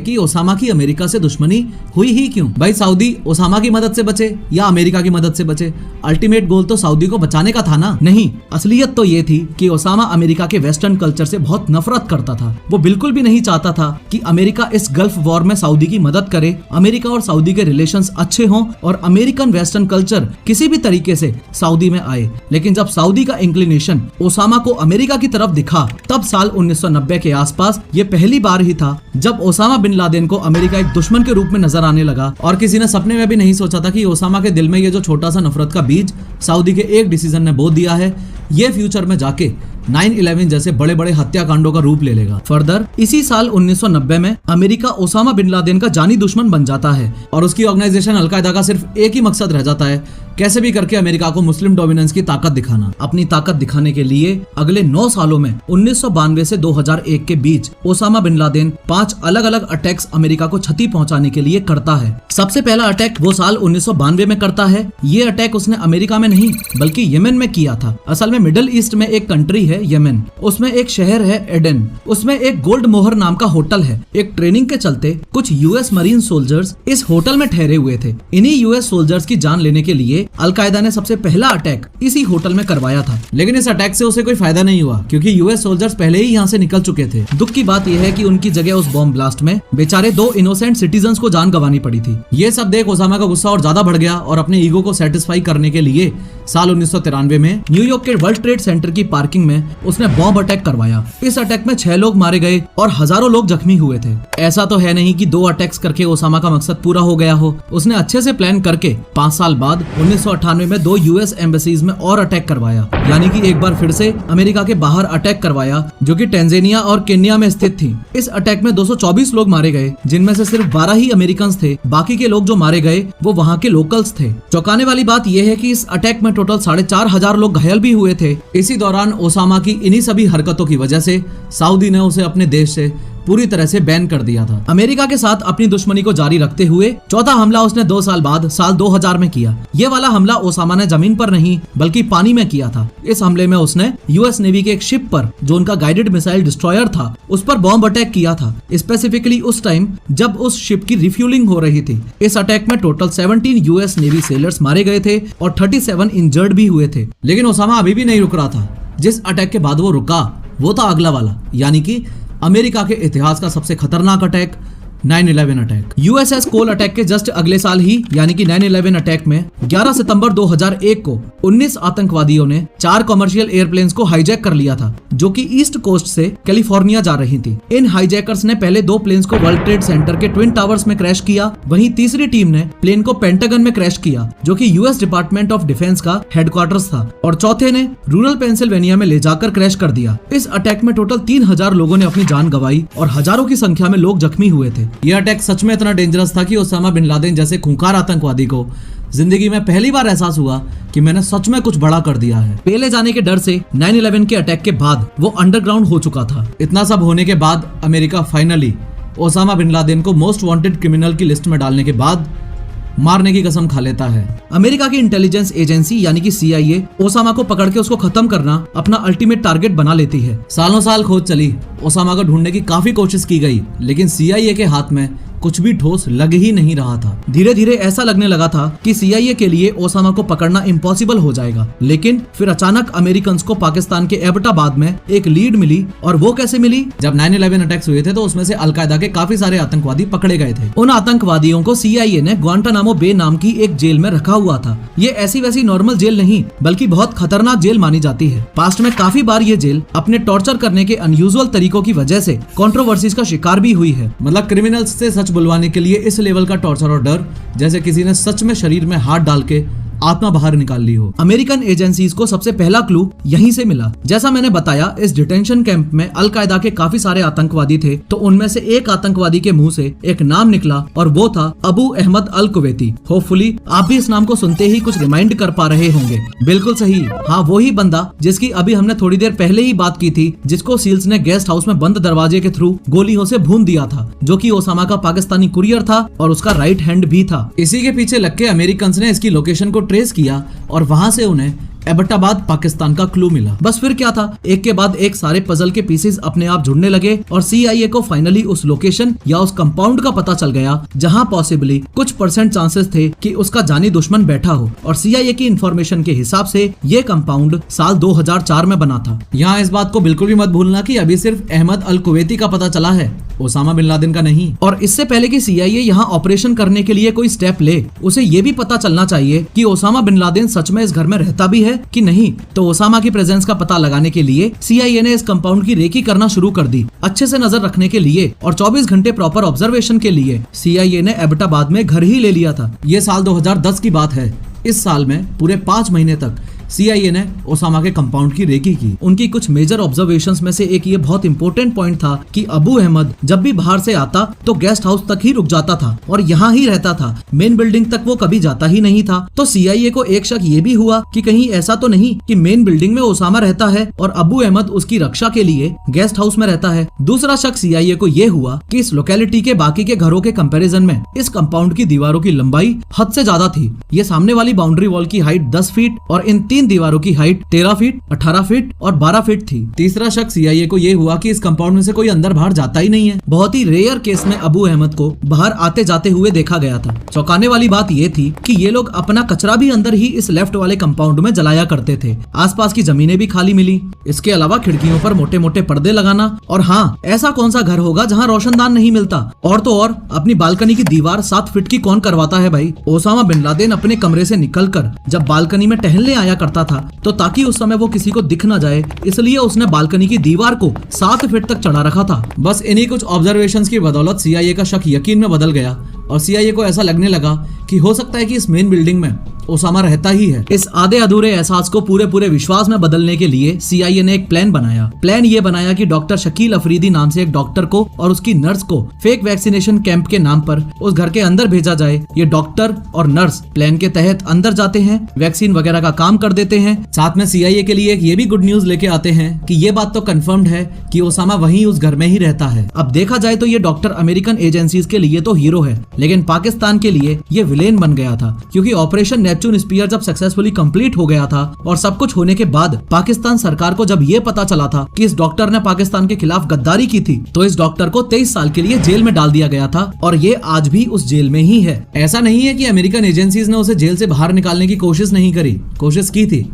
Speaker 1: कि ओसामा की अमेरिका से दुश्मनी हुई ही क्यों? भाई, सऊदी ओसामा की मदद से बचे या अमेरिका की मदद से बचे, अल्टीमेट गोल तो सऊदी को बचाने का था ना। नहीं, असलियत तो ये थी कि ओसामा अमेरिका के वेस्टर्न कल्चर से बहुत नफरत करता था। वो बिल्कुल भी नहीं चाहता था कि अमेरिका इस गल्फ वॉर में सऊदी की मदद करे, अमेरिका और सऊदी के रिलेशंस अच्छे हों और अमेरिकन वेस्टर्न कल्चर किसी भी तरीके से सऊदी में आए। लेकिन जब सऊदी का इंक्लिनेशन ओसामा को अमेरिका की तरफ दिखा, तब साल 1990 के आसपास ये पहली बार ही था जब ओसामा बिन लादेन को अमेरिका एक दुश्मन के रूप में नजर आने लगा। और किसी ने सपने में भी नहीं सोचा था कि ओसामा के दिल में ये जो छोटा सा नफरत का बीज सऊदी के एक डिसीजन ने बो दिया है, ये फ्यूचर में जाके 9/11 जैसे बड़े बड़े हत्याकांडों का रूप ले लेगा। फर्दर इसी साल 1990 में अमेरिका ओसामा बिन लादेन का जानी दुश्मन बन जाता है और उसकी ऑर्गेनाइजेशन अलकायदा का सिर्फ एक ही मकसद रह जाता है कैसे भी करके अमेरिका को मुस्लिम डोमिनेंस की ताकत दिखाना। अपनी ताकत दिखाने के लिए अगले 9 सालों में 1992 से 2001 के बीच ओसामा बिन लादेन 5 अलग अलग अटैक्स अमेरिका को क्षति पहुंचाने के लिए करता है। सबसे पहला अटैक वो साल 1992 में करता है। ये अटैक उसने अमेरिका में नहीं बल्कि यमन में किया था। असल में मिडिल ईस्ट में एक कंट्री है यमन, उसमें एक शहर है एडन, उसमें एक गोल्ड मोहर नाम का होटल है। एक ट्रेनिंग के चलते कुछ यूएस मरीन सोल्जर्स इस होटल में ठहरे हुए थे। इन्हीं यूएस सोल्जर्स की जान लेने के लिए अलकायदा ने सबसे पहला अटैक इसी होटल में करवाया था। लेकिन इस अटैक से उसे कोई फायदा नहीं हुआ क्योंकि यूएस सोल्जर्स पहले ही यहाँ से निकल चुके थे। दुख की बात यह है कि उनकी जगह उस बॉम्ब ब्लास्ट में बेचारे 2 इनोसेंट सिटीजन्स को जान गंवानी पड़ी थी। ये सब देख ओसामा का गुस्सा और ज्यादा बढ़ गया और अपने ईगो को सेटिस्फाई करने के लिए साल 1993 में न्यूयॉर्क के वर्ल्ड ट्रेड सेंटर की पार्किंग में उसने बॉम्ब अटैक करवाया। इस अटैक में 6 लोग मारे गए और हजारों लोग जख्मी हुए थे। ऐसा तो है नहीं कि 2 अटैक्स करके ओसामा का मकसद पूरा हो गया हो। उसने अच्छे से प्लान करके 5 साल बाद 1998 में 2 यूएस एम्बेसीज में और अटैक करवाया, यानी कि एक बार फिर से अमेरिका के बाहर अटैक करवाया जो कि टैंजानिया और केन्या में स्थित थी। इस अटैक में 224 लोग मारे गए, जिनमें से सिर्फ 12 ही अमेरिकन थे। बाकी के लोग जो मारे गए वो वहाँ के लोकल्स थे। चौंकाने वाली बात यह है कि इस अटैक में टोटल 4,500 लोग घायल भी हुए थे। इसी दौरान ओसामा की इन्हीं सभी हरकतों की वजह से सऊदी ने उसे अपने देश से पूरी तरह से बैन कर दिया था। अमेरिका के साथ अपनी दुश्मनी को जारी रखते हुए चौथा हमला उसने 2 साल बाद साल 2000 में किया। ये वाला हमला ओसामा ने जमीन पर नहीं बल्कि पानी में किया था। इस हमले में उसने यूएस नेवी के एक शिप पर, जो उनका गाइडेड मिसाइल डिस्ट्रॉयर था, उस पर बॉम्ब अटैक किया था, स्पेसिफिकली उस टाइम जब उस शिप की रिफ्यूलिंग हो रही थी। इस अटैक में टोटल 17 यूएस नेवी सेलर्स मारे गए थे और 37 इंजर्ड भी हुए थे। लेकिन ओसामा अभी भी नहीं रुक रहा था। जिस अटैक के बाद वो रुका वो था अगला वाला, यानी कि अमेरिका के इतिहास का सबसे खतरनाक अटैक, 9/11 अटैक। यूएसएस कोल अटैक के जस्ट अगले साल ही यानी कि 9/11 अटैक में 11 सितंबर 2001 को 19 आतंकवादियों ने 4 कमर्शियल एयरप्लेन्स को हाईजैक कर लिया था, जो कि ईस्ट कोस्ट से कैलिफोर्निया जा रही थी। इन हाईजैकर्स ने पहले 2 प्लेन्स को वर्ल्ड ट्रेड सेंटर के ट्विन टावर्स में क्रैश किया। वहीं तीसरी टीम ने प्लेन को पेंटागन में क्रैश किया, जो कि यूएस डिपार्टमेंट ऑफ डिफेंस का हेडक्वार्टर्स था, और चौथे ने रूरल पेंसिल्वेनिया में ले जाकर क्रैश कर दिया। इस अटैक में टोटल 3000 लोगों ने अपनी जान गंवाई और हजारों की संख्या में लोग जख्मी हुए थे। यह अटैक सच में इतना डेंजरस था कि ओसामा बिन लादेन जैसे खूंखार आतंकवादी को जिंदगी में पहली बार एहसास हुआ कि मैंने सच में कुछ बड़ा कर दिया है। पेले जाने के डर से 9/11 के अटैक के बाद वो अंडरग्राउंड हो चुका था। इतना सब होने के बाद America finally Osama bin Laden को मोस्ट वांटेड क्रिमिनल की लिस्ट में डालने के बाद मारने की कसम खा लेता है। अमेरिका की इंटेलिजेंस एजेंसी यानी कि CIA ओसामा को पकड़ के उसको खत्म करना अपना अल्टीमेट टारगेट बना लेती है। सालों साल खोज चली, ओसामा को ढूंढने की काफी कोशिश की गई, लेकिन CIA के हाथ में कुछ भी ठोस लग ही नहीं रहा था। धीरे धीरे ऐसा लगने लगा था कि CIA के लिए ओसामा को पकड़ना इम्पॉसिबल हो जाएगा। लेकिन फिर अचानक अमेरिकन को पाकिस्तान के एबटाबाद में एक लीड मिली। और वो कैसे मिली? जब 9/11 अटैक्स हुए थे तो उसमें से अलकायदा के काफी सारे आतंकवादी पकड़े गए थे। उन आतंकवादियों को CIA ने ग्वांटानामो बे नाम की एक जेल में रखा हुआ था। ये ऐसी वैसी नॉर्मल जेल नहीं बल्कि बहुत खतरनाक जेल मानी जाती है। पास्ट में काफी बार ये जेल अपने टॉर्चर करने के अनयूजुअल तरीकों की वजह से कंट्रोवर्सीज का शिकार भी हुई है। मतलब क्रिमिनल्स से सच बुलवाने के लिए इस लेवल का टॉर्चर और डर, जैसे किसी ने सच में शरीर में हाथ डाल के आत्मा बाहर निकाल ली हो। अमेरिकन एजेंसीज को सबसे पहला क्लू यहीं से मिला। जैसा मैंने बताया, इस डिटेंशन कैंप में अलकायदा के काफी सारे आतंकवादी थे, तो उनमें से एक आतंकवादी के मुंह से एक नाम निकला और वो था अबू अहमद अल कुवैती। होपफुली आप भी इस नाम को सुनते ही कुछ रिमाइंड कर पा रहे होंगे। बिल्कुल सही, हाँ वही बंदा जिसकी अभी हमने थोड़ी देर पहले ही बात की थी, जिसको सील्स ने गेस्ट हाउस में बंद दरवाजे के थ्रू गोलियों से भून दिया था, जो कि ओसामा का पाकिस्तानी कुरियर था और उसका राइट हैंड भी था। इसी के पीछे लग के अमेरिकन ने इसकी लोकेशन को ट्रेस किया और वहां से उन्हें एबटाबाद पाकिस्तान का क्लू मिला। बस फिर क्या था, एक के बाद एक सारे पजल के पीसेस अपने आप जुड़ने लगे और CIA को फाइनली उस लोकेशन या उस कंपाउंड का पता चल गया जहां पॉसिबली कुछ % चांसेस थे कि उसका जानी दुश्मन बैठा हो। और CIA की इंफॉर्मेशन के हिसाब से ये कंपाउंड साल 2004 में बना था। यहाँ इस बात को बिल्कुल भी मत भूलना कि अभी सिर्फ अहमद अल कुवैती का पता चला है, ओसामा बिन लादेन का नहीं। और इससे पहले कि CIA यहाँ ऑपरेशन करने के लिए कोई स्टेप ले, उसे ये भी पता चलना चाहिए कि ओसामा बिन लादेन सच में इस घर में रहता भी है कि नहीं। तो ओसामा की प्रेजेंस का पता लगाने के लिए CIA ने इस कंपाउंड की रेकी करना शुरू कर दी। अच्छे से नजर रखने के लिए और 24 घंटे प्रॉपर ऑब्जर्वेशन के लिए CIA ने एबटाबाद में घर ही ले लिया था। ये साल 2010 की बात है। इस साल में पूरे 5 महीने तक CIA ने ओसामा के कंपाउंड की रेकी की। उनकी कुछ मेजर ऑब्जर्वेशंस में से एक ये बहुत इंपॉर्टेंट पॉइंट था कि अबू अहमद जब भी बाहर से आता तो गेस्ट हाउस तक ही रुक जाता था और यहाँ ही रहता था, मेन बिल्डिंग तक वो कभी जाता ही नहीं था। तो CIA को एक शक ये भी हुआ कि कहीं ऐसा तो नहीं कि मेन बिल्डिंग में ओसामा रहता है और अबू अहमद उसकी रक्षा के लिए गेस्ट हाउस में रहता है। दूसरा शक CIA को ये हुआ कि इस लोकेलिटी के बाकी के घरों के कंपैरिजन में इस कंपाउंड की दीवारों की लंबाई हद से ज्यादा थी। ये सामने वाली बाउंड्री वॉल की हाइट 10 फीट और इन 3 दीवारों की हाइट 13 फीट, 18 फीट और 12 फीट थी। तीसरा शक CIA को ये हुआ कि इस कंपाउंड में से कोई अंदर बाहर जाता ही नहीं है। बहुत ही रेयर केस में अबू अहमद को बाहर आते जाते हुए देखा गया था। चौंकाने वाली बात ये थी कि ये लोग अपना कचरा भी अंदर ही इस लेफ्ट वाले कंपाउंड में जलाया करते थे। आसपास की जमीनें भी खाली मिली। इसके अलावा खिड़कियों पर मोटे मोटे पर्दे लगाना, और हाँ, ऐसा कौन सा घर होगा जहाँ रोशनदान नहीं मिलता। और तो और अपनी बालकनी की दीवार 7 फीट की कौन करवाता है भाई। ओसामा बिन लादेन अपने कमरे से निकलकर जब बालकनी में टहलने आया करता था तो ताकि उस समय वो किसी को दिख न जाए इसलिए उसने बालकनी की दीवार को 7 फीट तक चढ़ा रखा था। बस इन्हीं कुछ ऑब्जर्वेशंस की बदौलत CIA का शक यकीन में बदल गया और CIA को ऐसा लगने लगा कि हो सकता है कि इस मेन बिल्डिंग में ओसामा रहता ही है। इस आधे अधूरे एहसास को पूरे विश्वास में बदलने के लिए CIA ने एक प्लान बनाया। प्लान ये बनाया कि डॉक्टर शकील अफरीदी नाम से एक डॉक्टर को और उसकी नर्स को फेक वैक्सीनेशन कैंप के नाम पर उस घर के अंदर भेजा जाए। ये डॉक्टर और नर्स प्लान के तहत अंदर जाते हैं, वैक्सीन वगैरह का काम कर देते हैं। साथ में CIA के लिए एक ये भी गुड न्यूज लेके आते हैं कि ये बात तो कंफर्म्ड है कि ओसामा वहीं उस घर में ही रहता है। अब देखा जाए तो ये डॉक्टर अमेरिकन एजेंसीज के लिए तो हीरो है, लेकिन पाकिस्तान के लिए ये विलेन बन गया था, क्योंकि ऑपरेशन नेपच्यून स्पीयर जब सक्सेसफुली कंप्लीट हो गया था और सब कुछ होने के बाद पाकिस्तान सरकार को जब ये पता चला था कि इस डॉक्टर ने पाकिस्तान के खिलाफ गद्दारी की थी तो इस डॉक्टर को 23 साल के लिए जेल में डाल दिया गया था और ये आज भी उस जेल में ही है। ऐसा नहीं है कि अमेरिकन एजेंसीज ने उसे जेल से बाहर निकालने की कोशिश नहीं करी, कोशिश की थी,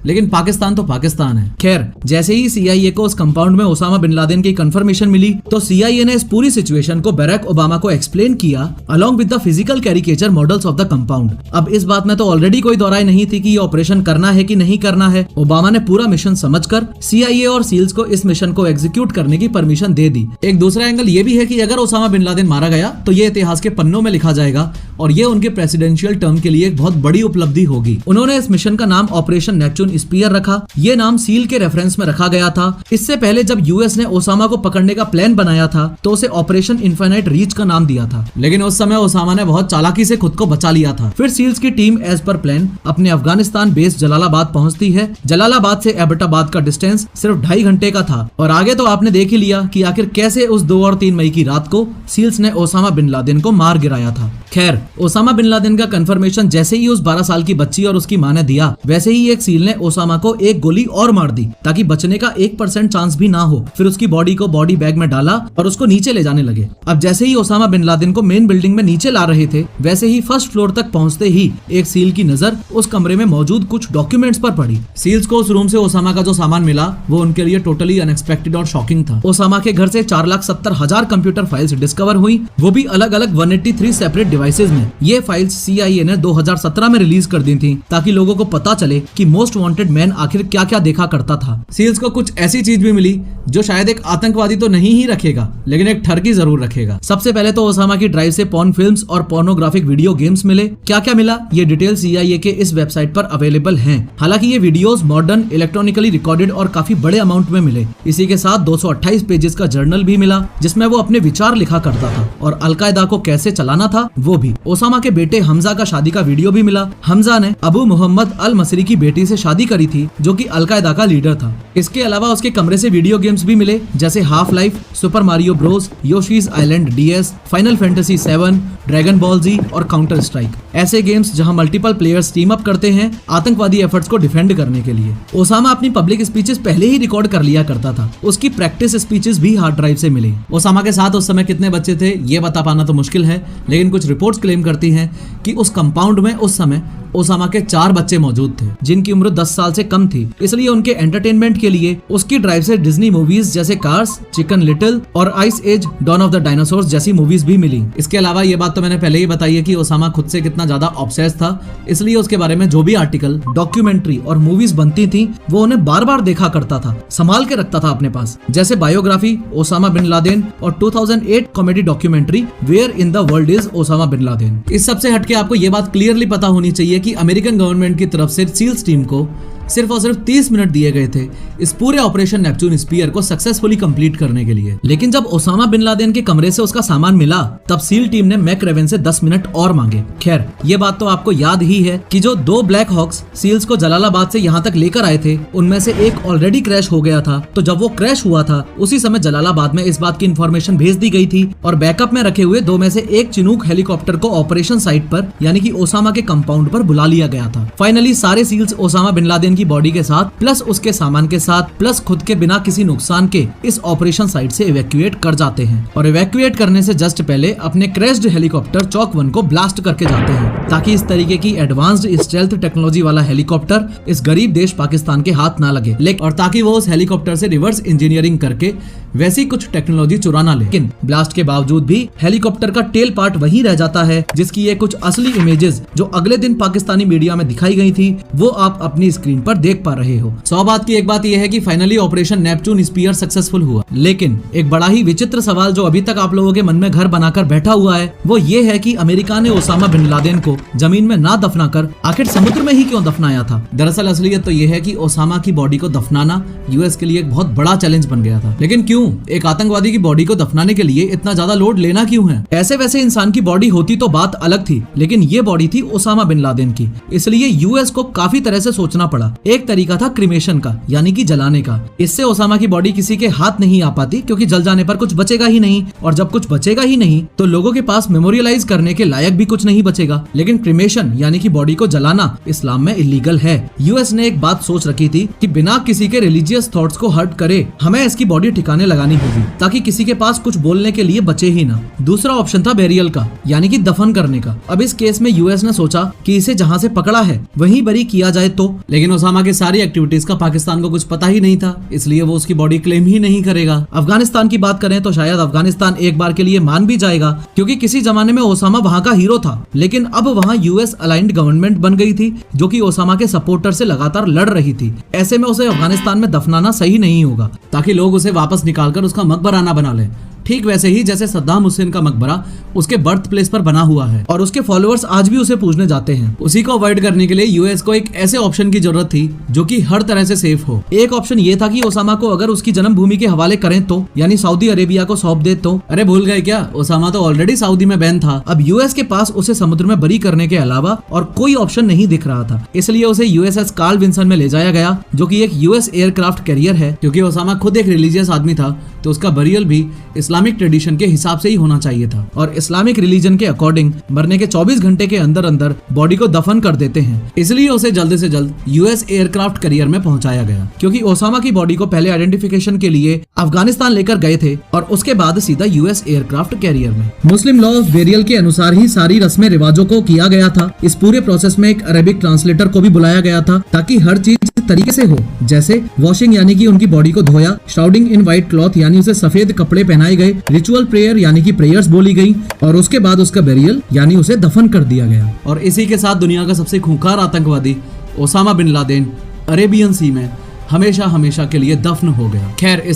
Speaker 1: लेकिन पाकिस्तान तो पाकिस्तान है। खैर, जैसे ही CIA को उस कंपाउंड में ओसामा बिन लादेन की कंफर्मेशन मिली तो CIA ने इस पूरी सिचुएशन को बराक ओबामा को एक्सप्लेन किया along with the physical caricature models of the compound. अब इस बात में तो ऑलरेडी कोई दौराई नहीं थी कि ये ऑपरेशन करना है कि नहीं करना है। ओबामा ने पूरा मिशन समझकर CIA और सील्स को इस मिशन को एग्जीक्यूट करने की परमिशन दे दी। एक दूसरा एंगल ये भी है कि अगर ओसामा बिन लादेन मारा गया तो ये इतिहास के पन्नों में लिखा जाएगा और ये उनके प्रेसिडेंशियल टर्म के लिए एक बहुत बड़ी उपलब्धि होगी। उन्होंने इस मिशन का नाम ऑपरेशन नेपच्यून स्पीयर रखा। ये नाम सील के रेफरेंस में रखा गया था। इससे पहले जब US ने ओसामा को पकड़ने का प्लान बनाया था तो उसे ऑपरेशन इनफिनिट रीच का नाम दिया था, लेकिन उस समय ओसामा ने बहुत चालाकी से खुद को बचा लिया था। फिर सील्स की टीम एज पर प्लान अपने अफगानिस्तान बेस जलालाबाद पहुंचती है। जलालाबाद से एबटाबाद का डिस्टेंस सिर्फ 2.5 घंटे का था और आगे तो आपने देख ही लिया कि आखिर कैसे उस 2 और 3 मई की रात को सील्स ने ओसामा बिन लादेन को मार गिराया था। खैर, ओसामा बिन लादेन का कंफर्मेशन जैसे ही उस 12 साल की बच्ची और उसकी मां ने दिया, वैसे ही एक सील ने ओसामा को एक गोली और मार दी ताकि बचने का 1% चांस भी ना हो। फिर उसकी बॉडी को बॉडी बैग में डाला और उसको नीचे ले जाने लगे। अब जैसे ही ओसामा बिन लादेन को मेन बिल्डिंग में नीचे ला रहे थे, वैसे ही फर्स्ट फ्लोर तक पहुंचते ही एक सील की नजर उस कमरे में मौजूद कुछ डॉक्यूमेंट्स पर पड़ी। सील्स को उस रूम से ओसामा का जो सामान मिला वो उनके लिए टोटली अनएक्सपेक्टेड और शॉकिंग था। ओसामा के घर से 4,70,000 कंप्यूटर फाइल्स डिस्कवर हुई, वो भी अलग अलग 183 सेपरेट डिवाइसेज में। ये फाइल्स CIA ने 2017 में रिलीज कर दी थी ताकि लोगों को पता चले कि मोस्ट वांटेड मैन आखिर क्या क्या देखा करता था। सील्स को कुछ ऐसी चीज भी मिली जो शायद एक आतंकवादी तो नहीं ही रखेगा, लेकिन एक ठरकी जरूर रखेगा। सबसे पहले तो ओसामा की ड्राइव से पॉर्न फिल्म्स और पोर्नोग्राफिक वीडियो गेम्स मिले। क्या क्या मिला ये डिटेल CIA के इस वेबसाइट पर अवेलेबल हैं। हालांकि ये वीडियोस मॉडर्न, इलेक्ट्रॉनिकली रिकॉर्डेड और काफी बड़े अमाउंट में मिले। इसी के साथ 228 पेजेस का जर्नल भी मिला जिसमें वो अपने विचार लिखा करता था और अलकायदा को कैसे चलाना था वो भी। ओसामा के बेटे हमजा का शादी का वीडियो भी मिला। हमजा ने अबू मोहम्मद अल मसरी की बेटी से शादी करी थी जो कि अलकायदा का लीडर था। इसके अलावा उसके कमरे से वीडियो गेम्स भी मिले जैसे half life, super Mario bros, Yoshi's island DS, final fantasy 7, dragon ball Z और काउंटर स्ट्राइक। ऐसे गेम्स जहां मल्टीपल प्लेयर्स टीम अप करते हैं आतंकवादी एफर्ट्स को डिफेंड करने के लिए। ओसामा अपनी पब्लिक स्पीचेस पहले ही रिकॉर्ड कर लिया करता था। उसकी प्रैक्टिस स्पीचेस भी हार्ड ड्राइव से मिली। ओसामा के साथ उस समय कितने बच्चे थे ये बता पाना तो मुश्किल है, लेकिन कुछ रिपोर्ट्स क्लेम करती हैं कि उस कंपाउंड में उस समय ओसामा के 4 बच्चे मौजूद थे जिनकी उम्र 10 साल से कम थी। इसलिए उनके एंटरटेनमेंट के लिए उसकी ड्राइव से डिज्नी मूवीज जैसे कार्स, चिकन लिटिल और Ice Age Dawn of the Dinosaurs जैसी मूवीज भी मिली। इसके अलावा ये बात तो मैंने पहले ही बताई है कि ओसामा खुद से कितना ज्यादा ऑब्सेस था, इसलिए उसके बारे में जो भी आर्टिकल, डॉक्यूमेंट्री और मूवीज बनती थी वो उन्हें बार बार देखा करता था, संभाल के रखता था अपने पास। जैसे बायोग्राफी ओसामा बिन लादेन और 2008 comedy documentary where in the world is Osama bin Laden. Laden. इस सबसे हटके आपको ये बात क्लियरली पता होनी चाहिए कि अमेरिकन गवर्नमेंट की तरफ से सील्स टीम को सिर्फ और सिर्फ 30 मिनट दिए गए थे इस पूरे ऑपरेशन नेपच्यून स्पीयर को सक्सेसफुली कंप्लीट करने के लिए। लेकिन जब ओसामा बिन लादेन के कमरे से उसका सामान मिला तब सील टीम ने मैकरेवन से 10 मिनट और मांगे। खैर ये बात तो आपको याद ही है कि जो 2 ब्लैक हॉक्स सील्स को जलालाबाद से यहाँ तक लेकर आए थे उनमें से एक ऑलरेडी क्रैश हो गया था। तो जब वो क्रैश हुआ था उसी समय जलालाबाद में इस बात की इंफॉर्मेशन भेज दी गई थी और बैकअप में रखे हुए 2 में से एक चिनूक हेलीकॉप्टर को ऑपरेशन साइट पर यानी कि ओसामा के कंपाउंड पर बुला लिया गया था। फाइनली सारे सील्स ओसामा बिन लादेन की बॉडी के साथ प्लस उसके सामान के साथ प्लस खुद के बिना किसी नुकसान के इस ऑपरेशन साइट से इवैक्यूएट कर जाते हैं और इवैक्यूएट करने से जस्ट पहले अपने क्रैश्ड हेलीकॉप्टर चॉक 1 को ब्लास्ट करके जाते हैं ताकि इस तरीके की एडवांस्ड स्टेल्थ टेक्नोलॉजी वाला हेलीकॉप्टर इस गरीब देश पाकिस्तान के हाथ ना लगे और ताकि वो उस हेलीकॉप्टर से रिवर्स इंजीनियरिंग करके वैसी कुछ टेक्नोलॉजी चुरा ना ले। लेकिन ब्लास्ट के बावजूद भी हेलीकॉप्टर का टेल पार्ट वही रह जाता है जिसकी ये कुछ असली इमेजेस जो अगले दिन पाकिस्तानी मीडिया में दिखाई गई थी वो आप अपनी स्क्रीन पर देख पा रहे हो। 100 बात की एक बात यह है कि finally operation Neptune Spear successful हुआ। लेकिन एक बड़ा ही विचित्र सवाल जो अभी तक आप लोगों के मन में घर बनाकर बैठा हुआ है वो ये है कि अमेरिका ने ओसामा बिन लादेन को जमीन में ना दफनाकर आखिर समुद्र में ही क्यों दफनाया था। दरअसल असलियत तो यह है कि ओसामा की बॉडी को दफनाना यूएस के लिए एक बहुत बड़ा चैलेंज बन गया था। लेकिन क्यों एक आतंकवादी की बॉडी को दफनाने के लिए इतना ज्यादा लोड लेना क्यों है। ऐसे वैसे इंसान की बॉडी होती तो बात अलग थी लेकिन ये बॉडी थी ओसामा बिन लादेन की, इसलिए यूएस को काफी तरह से सोचना पड़ा। एक तरीका था क्रिमेशन का यानी कि जलाने का। इससे ओसामा की बॉडी किसी के हाथ नहीं आ पाती क्योंकि जल जाने पर कुछ बचेगा ही नहीं और जब कुछ बचेगा ही नहीं तो लोगों के पास मेमोरियलाइज करने के लायक भी कुछ नहीं बचेगा। लेकिन क्रिमेशन यानी कि बॉडी को जलाना इस्लाम में इलीगल है। यूएस ने एक बात सोच रखी थी कि बिना किसी के रिलीजियस थॉट्स को हर्ट करे हमें इसकी बॉडी ठिकाने लगानी होगी ताकि किसी के पास कुछ बोलने के लिए बचे ही ना। दूसरा ऑप्शन था बेरियल का यानी कि दफन करने का। अब इस केस में यूएस ने सोचा कि इसे जहां से पकड़ा है वहीं बरी किया जाए तो, लेकिन ओसामा की सारी एक्टिविटीज का पाकिस्तान को कुछ पता ही नहीं था इसलिए वो उसकी बॉडी क्लेम ही नहीं करेगा। अफगानिस्तान की बात करें तो शायद अफगानिस्तान एक बार के लिए मान भी जाएगा क्योंकि किसी जमाने में ओसामा वहां का हीरो था। लेकिन अब वहां यूएस अलाइंड गवर्नमेंट बन गई थी जो कि ओसामा के सपोर्टर से लगातार लड़ रही थी। ऐसे में उसे अफगानिस्तान में दफनाना सही नहीं होगा ताकि लोग उसे वापस निकालकर उसका मकबरा ना बना ले। ठीक वैसे ही जैसे सद्दाम हुसैन का मकबरा उसके बर्थ प्लेस पर बना हुआ है और उसके फॉलोअर्स आज भी उसे पूजने जाते हैं। उसी को अवॉइड करने के लिए यूएस को एक ऐसे ऑप्शन की जरूरत थी जो कि हर तरह से सेफ हो। एक ऑप्शन ये था कि ओसामा को अगर उसकी जन्मभूमि के हवाले करें तो यानी सऊदी अरेबिया को सौंप दे तो। अरे भूल गए क्या, ओसामा तो ऑलरेडी सऊदी में बैन था। अब यूएस के पास उसे समुद्र में बरी करने के अलावा और कोई ऑप्शन नहीं दिख रहा था, इसलिए उसे यूएसएस कार्ल विंसन में ले जाया गया जो कि एक यूएस एयरक्राफ्ट कैरियर है। क्योंकि ओसामा खुद एक रिलीजियस आदमी था तो उसका बरियल भी इस्लामिक ट्रेडिशन के हिसाब से ही होना चाहिए था और इस्लामिक रिलीजन के अकॉर्डिंग मरने के 24 घंटे के अंदर अंदर बॉडी को दफन कर देते हैं। इसलिए उसे जल्द से जल्द यूएस एयरक्राफ्ट कैरियर में पहुंचाया गया क्योंकि ओसामा की बॉडी को पहले आइडेंटिफिकेशन के लिए अफगानिस्तान लेकर गए थे और उसके बाद सीधा यूएस एयरक्राफ्ट कैरियर में। मुस्लिम लॉ ऑफ बेरियल के अनुसार ही सारी रस्में रिवाजों को किया गया था। इस पूरे प्रोसेस में एक अरेबिक ट्रांसलेटर को भी बुलाया गया था ताकि हर चीज तरीके से हो, जैसे वॉशिंग यानी कि उनकी बॉडी को धोया, श्राउडिंग इन व्हाइट क्लॉथ यानी उसे सफेद कपड़े पहनाए गए, रिचुअल प्रेयर यानी कि प्रेयर्स बोली गई और उसके बाद उसका बेरियल यानी उसे दफन कर दिया गया। और इसी के साथ दुनिया का सबसे खूंखार आतंकवादी ओसामा बिन लादेन अरेबियन सी में हमेशा हमेशा के लिए दफन हो गया। खैर इस